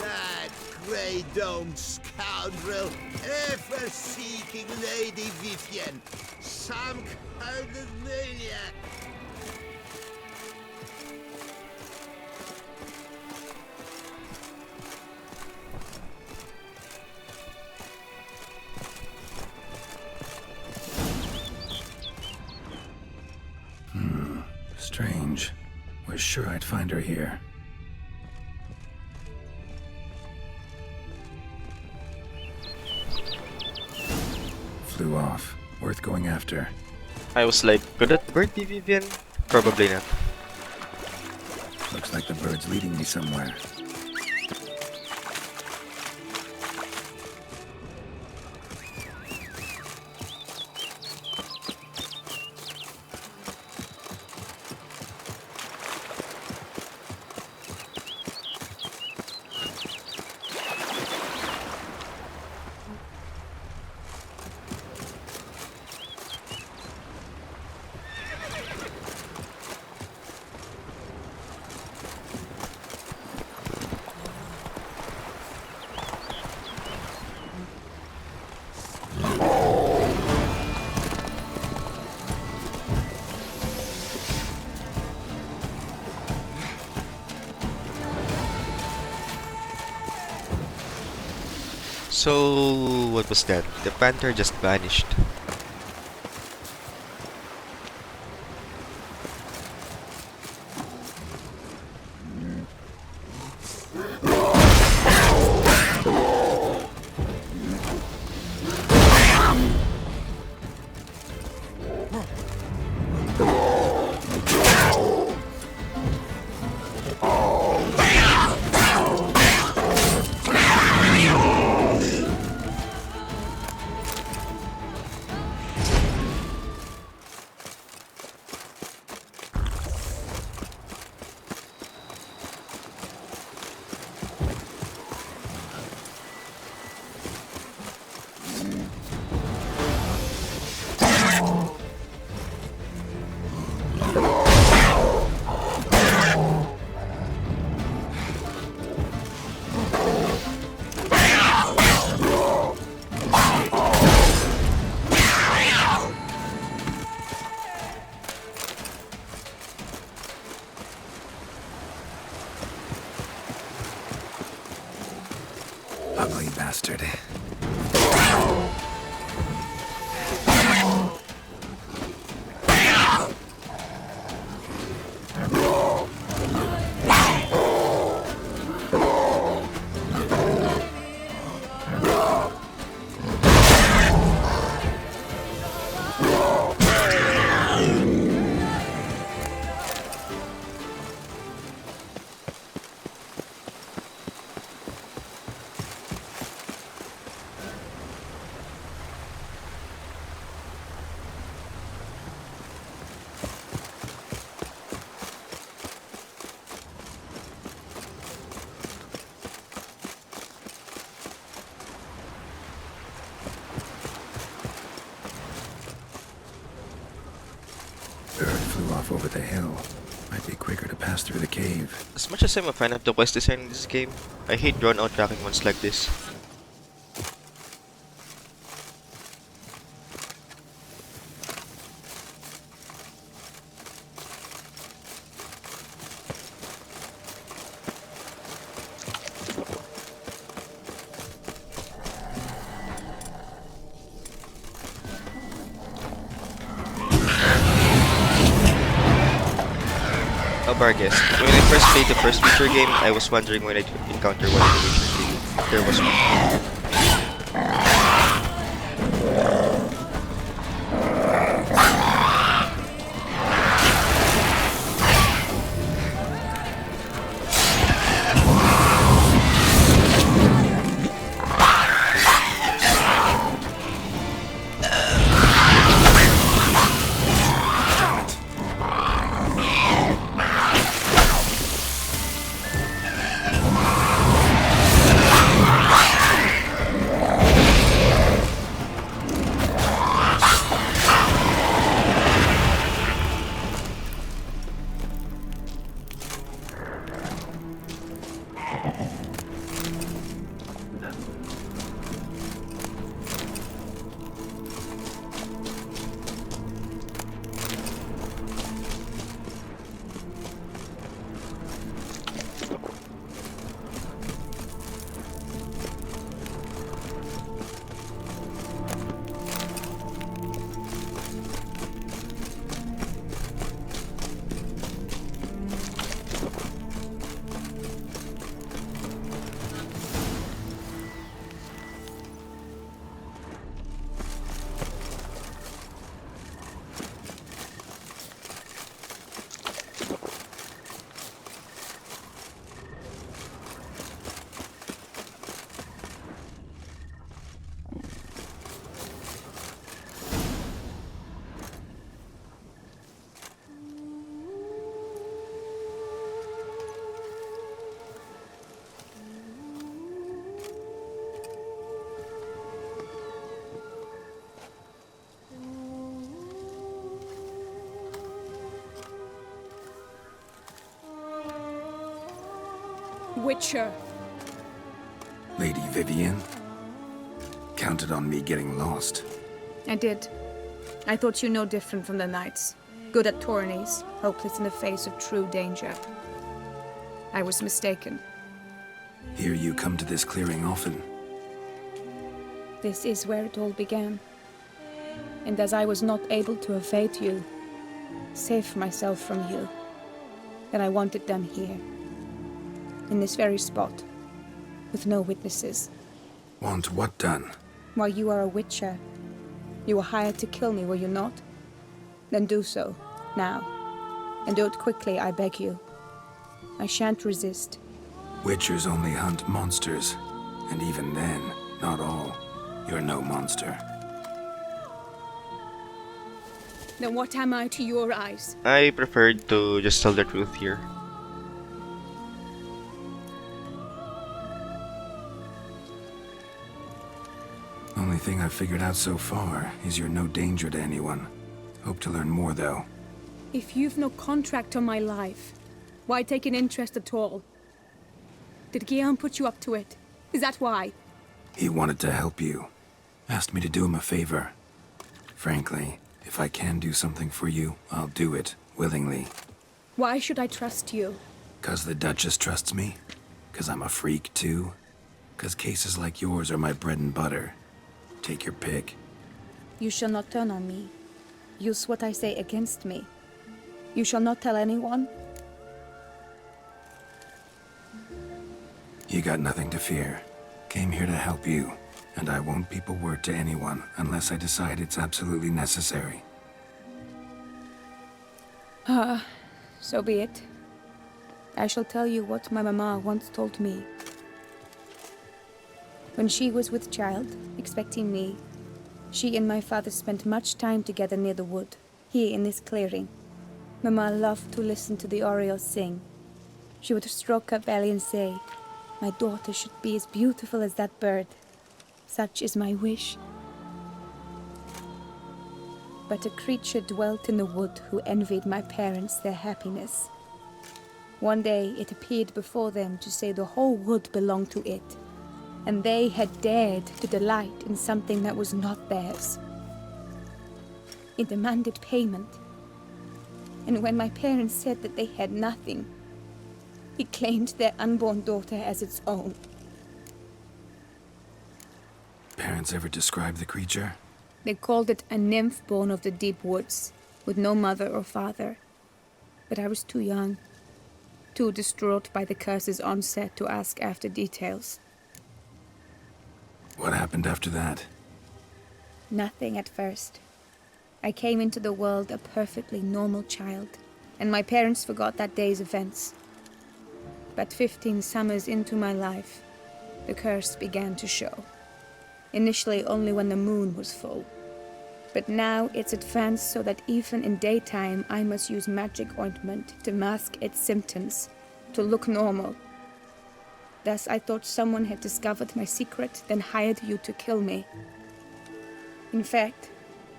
That grey-domed scoundrel, ever-seeking Lady Vivienne. Some kind of maniac. Strange. Was sure I'd find her here. Flew off. Worth going after. I was like, could that bird be Vivienne? Probably not. Looks like the bird's leading me somewhere. So, what was that? The panther just vanished. Ugly bastard. Over the hill. Might be quicker to pass through the cave. As much as I'm a fan of the quest design in this game, I hate drawn-out tracking ones like this. Barguest. When I first played the first Witcher game, I was wondering when I'd encounter one in the Witcher game. There was one. Witcher. Lady Vivienne? Counted on me getting lost. I did. I thought you no different from the knights. Good at tourneys, hopeless in the face of true danger. I was mistaken. Hear you come to this clearing often. This is where it all began. And as I was not able to evade you, save myself from you, then I wanted them here. In this very spot, with no witnesses. Want what done? While you are a witcher, you were hired to kill me, were you not? Then do so, now. And do it quickly, I beg you. I shan't resist. Witchers only hunt monsters. And even then, not all. You're no monster. Then what am I to your eyes? I preferred to just tell the truth here. Only thing I've figured out so far is you're no danger to anyone. Hope to learn more, though. If you've no contract on my life, why take an interest at all? Did Guillaume put you up to it? Is that why? He wanted to help you. Asked me to do him a favor. Frankly, if I can do something for you, I'll do it, willingly. Why should I trust you? 'Cause the Duchess trusts me? 'Cause I'm a freak, too? 'Cause cases like yours are my bread and butter? Take your pick. You shall not turn on me. Use what I say against me. You shall not tell anyone? You got nothing to fear. Came here to help you, and I won't peep a word to anyone unless I decide it's absolutely necessary. So be it. I shall tell you what my mama once told me. When she was with child, expecting me, she and my father spent much time together near the wood, here in this clearing. Mama loved to listen to the orioles sing. She would stroke her belly and say, "My daughter should be as beautiful as that bird. Such is my wish." But a creature dwelt in the wood who envied my parents their happiness. One day it appeared before them to say the whole wood belonged to it, and they had dared to delight in something that was not theirs. It demanded payment, and when my parents said that they had nothing, it claimed their unborn daughter as its own. Parents ever describe the creature? They called it a nymph born of the deep woods, with no mother or father. But I was too young, too distraught by the curse's onset to ask after details. What happened after that? Nothing at first. I came into the world a perfectly normal child, and my parents forgot that day's events. But 15 summers into my life, the curse began to show. Initially only when the moon was full. But now it's advanced so that even in daytime I must use magic ointment to mask its symptoms, to look normal. Thus I thought someone had discovered my secret, then hired you to kill me. In fact,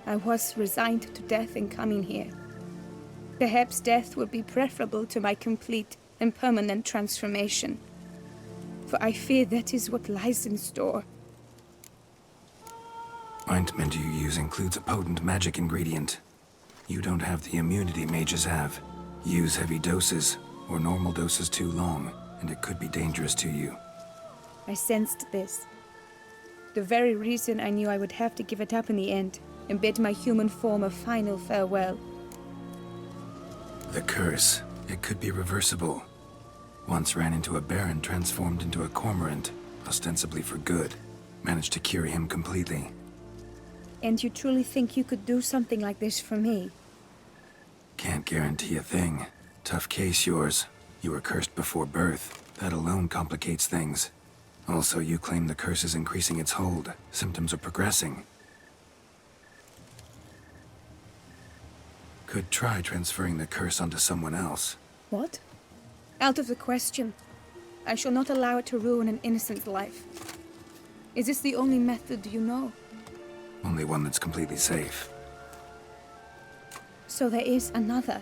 I was resigned to death in coming here. Perhaps death would be preferable to my complete and permanent transformation. For I fear that is what lies in store. Ointment you use includes a potent magic ingredient. You don't have the immunity mages have. Use heavy doses, or normal doses too long, and it could be dangerous to you. I sensed this. The very reason I knew I would have to give it up in the end, and bid my human form a final farewell. The curse, it could be reversible. Once ran into a baron transformed into a cormorant, ostensibly for good. Managed to cure him completely. And you truly think you could do something like this for me? Can't guarantee a thing. Tough case, yours. You were cursed before birth. That alone complicates things. Also, you claim the curse is increasing its hold. Symptoms are progressing. Could try transferring the curse onto someone else. What? Out of the question. I shall not allow it to ruin an innocent life. Is this the only method you know? Only one that's completely safe. So there is another.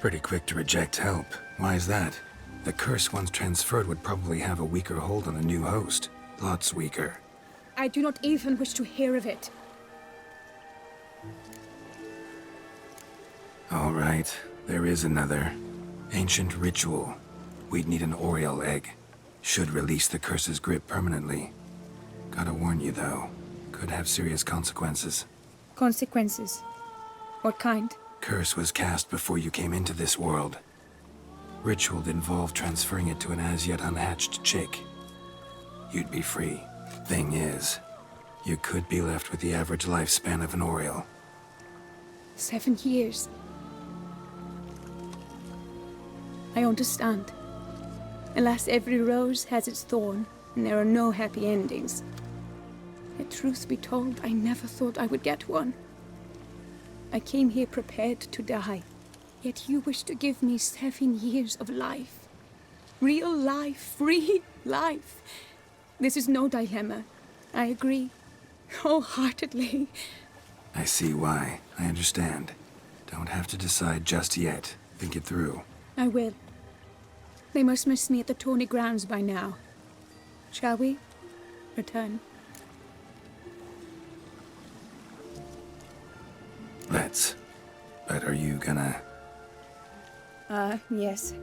Pretty quick to reject help. Why is that? The curse once transferred would probably have a weaker hold on the new host. Lots weaker. I do not even wish to hear of it. All right, there is another. Ancient ritual. We'd need an Oriole egg. Should release the curse's grip permanently. Gotta warn you though, could have serious consequences. Consequences? What kind? Curse was cast before you came into this world. Ritual involved transferring it to an as-yet unhatched chick. You'd be free. Thing is, you could be left with the average lifespan of an Oriole. 7 years. I understand. Alas, every rose has its thorn, and there are no happy endings. Yet truth be told, I never thought I would get one. I came here prepared to die, yet you wish to give me 7 years of life. Real life, free life. This is no dilemma. I agree, wholeheartedly. I see why. I understand. Don't have to decide just yet. Think it through. I will. They must miss me at the tourney grounds by now. Shall we? Return. Let's. But are you gonna... Yes.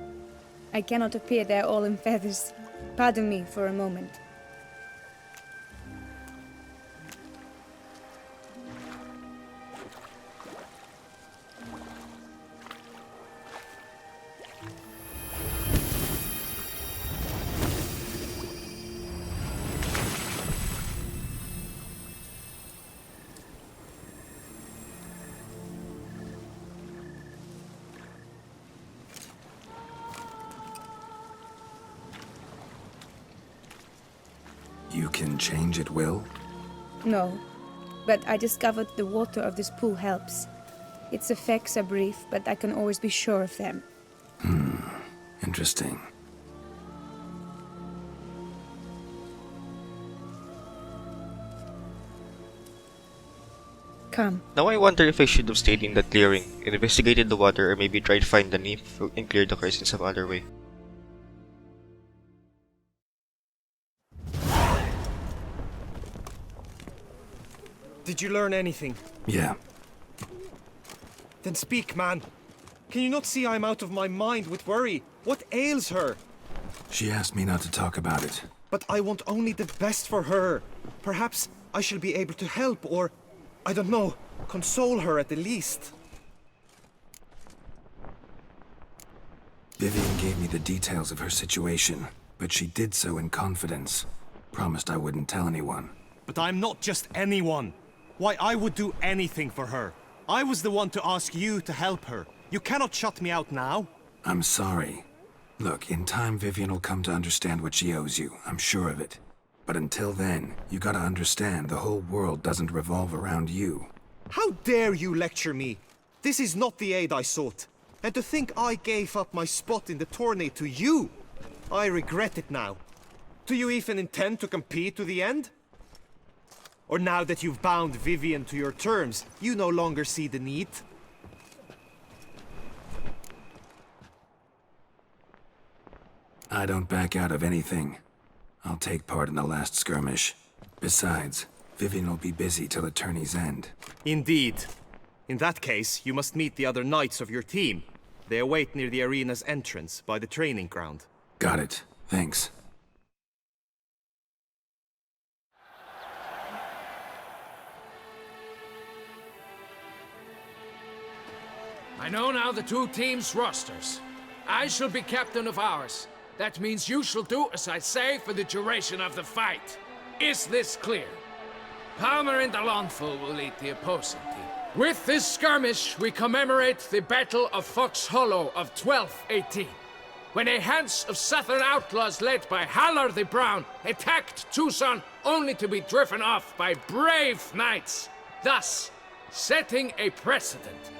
I cannot appear there all in feathers. Pardon me for a moment. You can change at will? No, but I discovered the water of this pool helps. Its effects are brief, but I can always be sure of them. Interesting. Come. Now I wonder if I should have stayed in that clearing, investigated the water, or maybe tried to find the nymph and clear the curse in some other way. Did you learn anything? Yeah. Then speak, man. Can you not see I'm out of my mind with worry? What ails her? She asked me not to talk about it. But I want only the best for her. Perhaps I shall be able to help or, I don't know, console her at the least. Vivienne gave me the details of her situation, but she did so in confidence. Promised I wouldn't tell anyone. But I'm not just anyone. Why, I would do anything for her. I was the one to ask you to help her. You cannot shut me out now. I'm sorry. Look, in time Vivienne will come to understand what she owes you. I'm sure of it. But until then, you gotta understand the whole world doesn't revolve around you. How dare you lecture me? This is not the aid I sought. And to think I gave up my spot in the tourney to you. I regret it now. Do you even intend to compete to the end? Or now that you've bound Vivienne to your terms, you no longer see the need? I don't back out of anything. I'll take part in the last skirmish. Besides, Vivienne will be busy till the tourney's end. Indeed. In that case, you must meet the other knights of your team. They await near the arena's entrance, by the training ground. Got it. Thanks. I know now the two teams' rosters. I shall be captain of ours. That means you shall do as I say for the duration of the fight. Is this clear? Palmer and Alonful will lead the opposing team. With this skirmish, we commemorate the Battle of Fox Hollow of 1218, when a Hans of Southern outlaws led by Halar the Brown attacked Toussaint only to be driven off by brave knights, thus setting a precedent.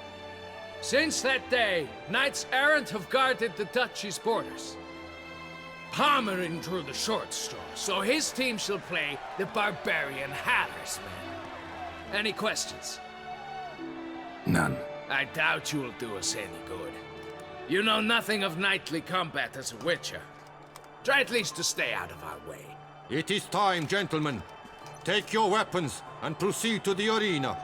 Since that day, knights errant have guarded the duchy's borders. Palmerin drew the short straw, so his team shall play the barbarian Haller's men. Any questions? None. I doubt you will do us any good. You know nothing of knightly combat as a witcher. Try at least to stay out of our way. It is time, gentlemen. Take your weapons and proceed to the arena.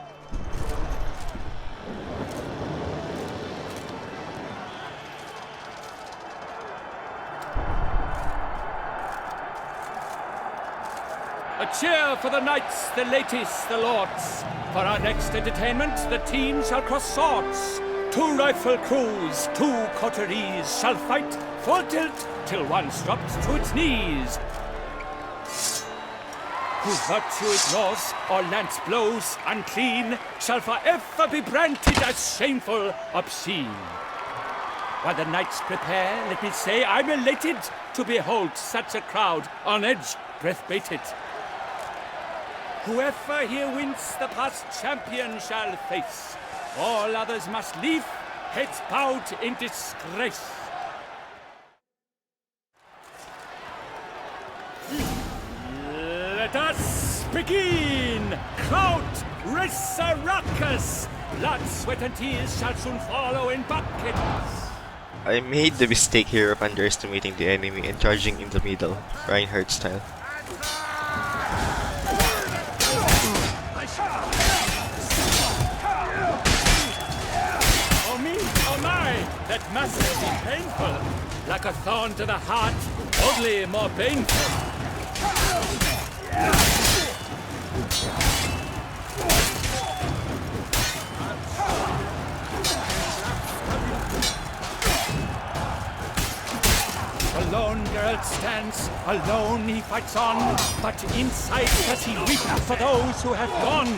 A cheer for the knights, the ladies, the lords. For our next entertainment, the team shall cross swords. 2 rifle crews, 2 coteries shall fight full tilt till one drops to its knees. Whose virtue ignores or lance blows unclean shall forever be branded as shameful, obscene. While the knights prepare, let me say I'm elated to behold such a crowd on edge, breath-baited. Whoever here wins the past champion shall face. All others must leave, heads bowed in disgrace. Let us begin! Crowd, raise a ruckus! Blood, sweat, and tears shall soon follow in buckets. I made the mistake here of underestimating the enemy and charging in the middle, Reinhardt style. Oh me, oh my, that must be painful. Like a thorn to the heart, only more painful. Alone Geralt stands, alone he fights on, but inside does he weep for those who have gone.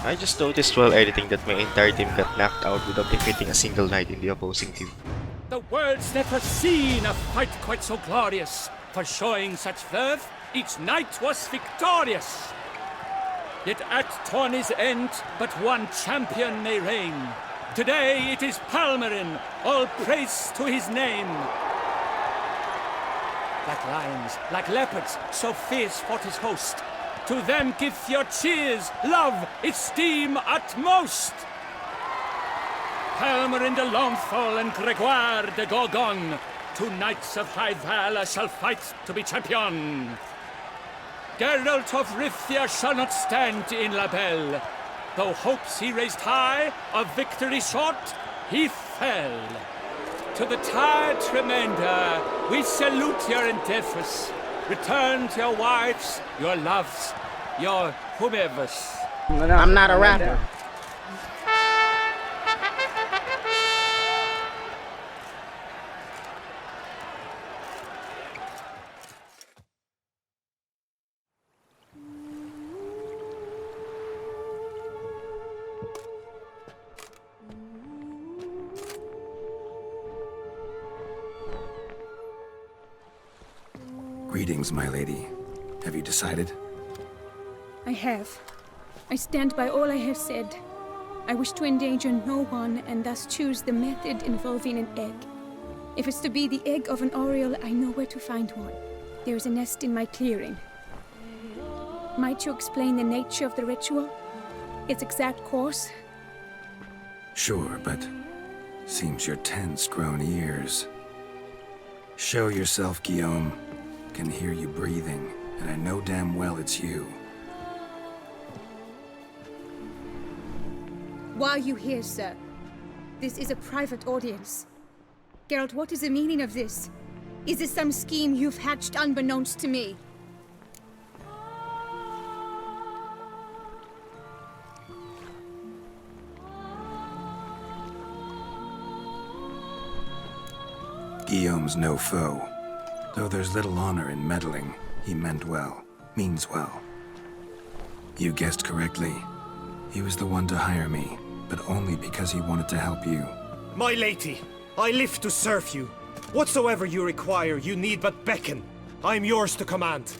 I just noticed while editing that my entire team got knocked out without defeating a single knight in the opposing team. The world's never seen a fight quite so glorious. For showing such verve, each knight was victorious. Yet at tourney's end, but one champion may reign. Today it is Palmerin, all praise to his name. Like lions, like leopards, so fierce fought his host. To them give your cheers, love, esteem utmost. Palmerin de Longfall and Gregoire de Gorgon, 2 knights of high valor shall fight to be champion. Geralt of Rivia shall not stand in La Belle. Though hopes he raised high, of victory short, he fell. To the tired remainder, we salute your endeavors. Return to your wives, your loves, your whomevers. I'm not a rapper. Greetings, my lady. Have you decided? I have. I stand by all I have said. I wish to endanger no one and thus choose the method involving an egg. If it's to be the egg of an oriole, I know where to find one. There is a nest in my clearing. Might you explain the nature of the ritual? Its exact course? Sure, but seems your tense grown ears. Show yourself, Guillaume. Can hear you breathing, and I know damn well it's you. Why are you here, sir? This is a private audience. Geralt, what is the meaning of this? Is this some scheme you've hatched unbeknownst to me? Guillaume's no foe. Though there's little honor in meddling, he meant well, means well. You guessed correctly. He was the one to hire me, but only because he wanted to help you. My lady, I live to serve you. Whatsoever you require, you need but beckon. I'm yours to command.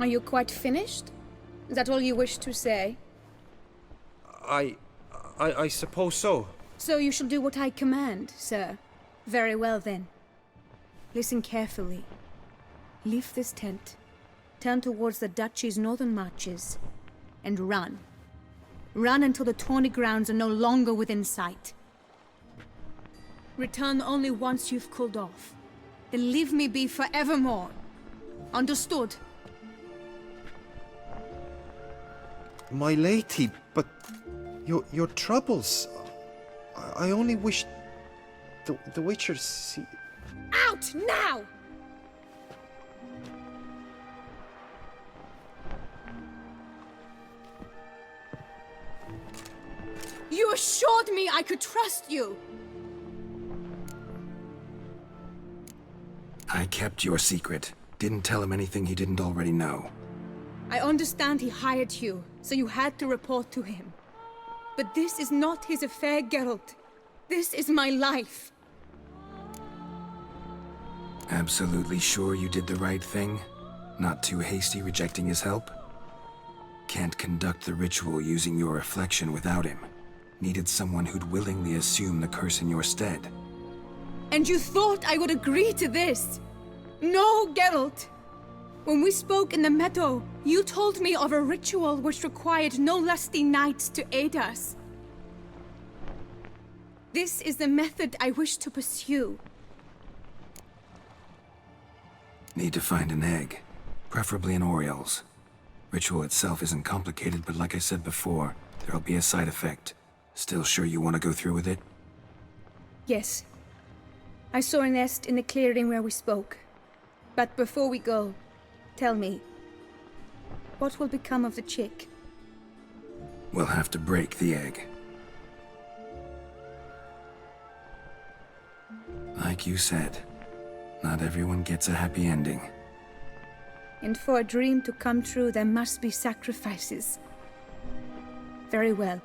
Are you quite finished? Is that all you wish to say? I suppose so. So you shall do what I command, sir. Very well, then. Listen carefully. Leave this tent, turn towards the duchy's northern marches, and run. Run until the tourney grounds are no longer within sight. Return only once you've cooled off. Then leave me be forevermore. Understood? My lady, but your troubles. I only wish the Witchers see. Out now! You assured me I could trust you! I kept your secret. Didn't tell him anything he didn't already know. I understand he hired you, so you had to report to him. But this is not his affair, Geralt. This is my life. Absolutely sure you did the right thing? Not too hasty rejecting his help? Can't conduct the ritual using your reflection without him. Needed someone who'd willingly assume the curse in your stead. And you thought I would agree to this? No, Geralt! When we spoke in the meadow, you told me of a ritual which required no lusty knights to aid us. This is the method I wish to pursue. Need to find an egg. Preferably an Oriole's. Ritual itself isn't complicated, but like I said before, there'll be a side effect. Still sure you want to go through with it? Yes. I saw a nest in the clearing where we spoke. But before we go, tell me, what will become of the chick? We'll have to break the egg. Like you said, not everyone gets a happy ending. And for a dream to come true, there must be sacrifices. Very well.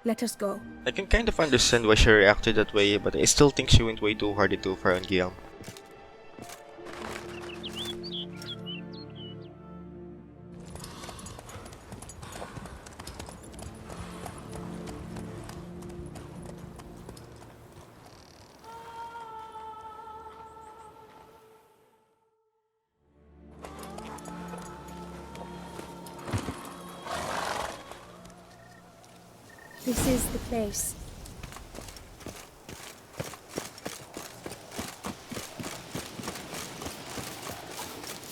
Let us go. I can kind of understand why she reacted that way, but I still think she went way too hard and too far on Guillaume. This is the place.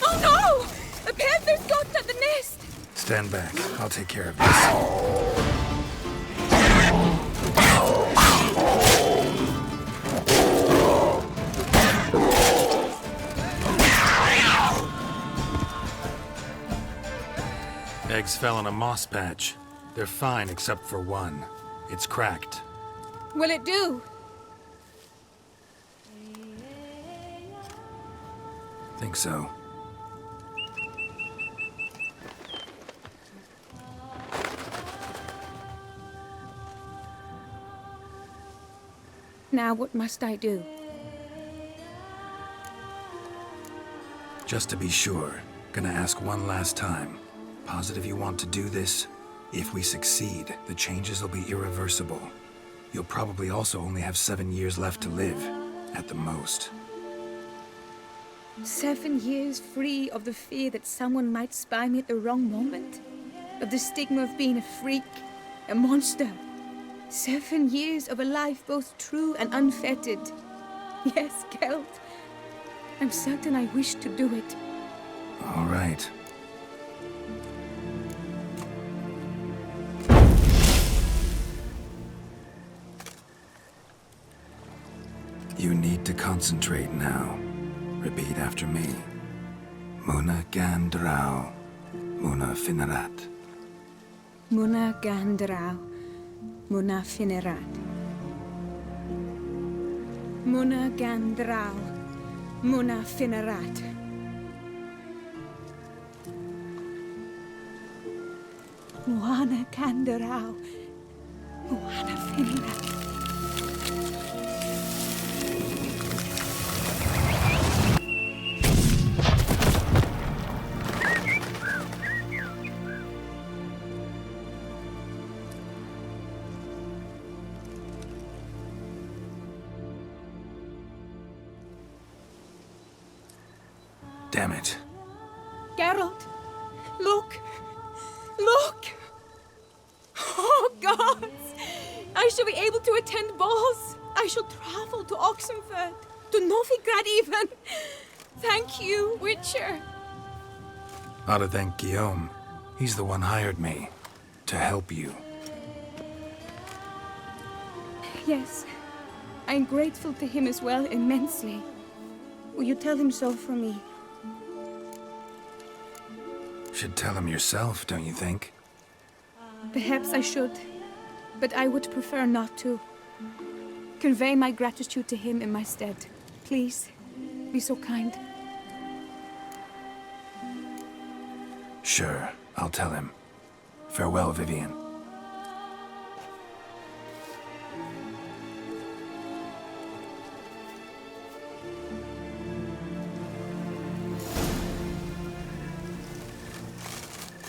Oh no! A panther's got at the nest! Stand back. I'll take care of this. Eggs fell in a moss patch. They're fine except for one. It's cracked. Will it do? Think so. Now what must I do? Just to be sure, gonna ask one last time. Positive you want to do this? If we succeed, the changes will be irreversible. You'll probably also only have 7 years left to live, at the most. 7 years free of the fear that someone might spy me at the wrong moment? Of the stigma of being a freak, a monster? 7 years of a life both true and unfettered. Yes, Geralt. I'm certain I wish to do it. All right. You need to concentrate now. Repeat after me. Muna gandrau, muna finerat. Muna gandrau, muna finerat. Muna gandrau, muna finerat. Muana gandrau, muana finerat. Damn it. Geralt, look! Look! attend balls. I shall travel to Oxenford, to Novigrad even. Thank you, Witcher. Ought to thank Guillaume. He's the one hired me to help you. Yes, I'm grateful to him as well, immensely. Will you tell him so for me? Should tell him yourself, don't you think? Perhaps I should, but I would prefer not to. Convey my gratitude to him in my stead. Please, be so kind. Sure, I'll tell him. Farewell, Vivienne.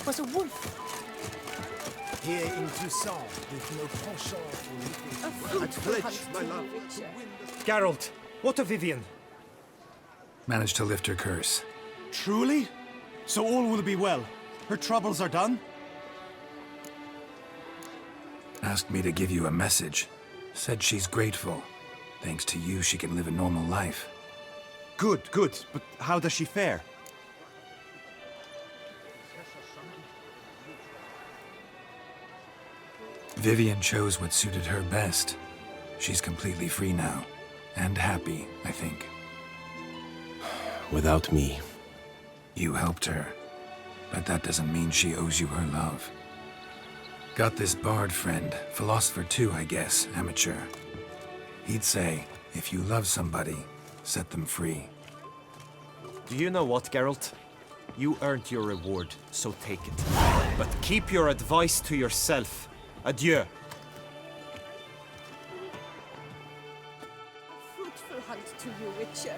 Was a wolf. Here in Toussaint, with no penchant for A fruitful hunt, my love. Witcher. Geralt, what of Vivienne? Managed to lift her curse. Truly? So all will be well. Her troubles are done? Asked me to give you a message. Said she's grateful. Thanks to you, she can live a normal life. Good, good. But how does she fare? Vivienne chose what suited her best. She's completely free now. And happy, I think. Without me. You helped her. But that doesn't mean she owes you her love. Got this bard friend, philosopher too, I guess, amateur. He'd say, if you love somebody, set them free. Do you know what, Geralt? You earned your reward, so take it. But keep your advice to yourself. Adieu. Fruitful hunt to you, Witcher.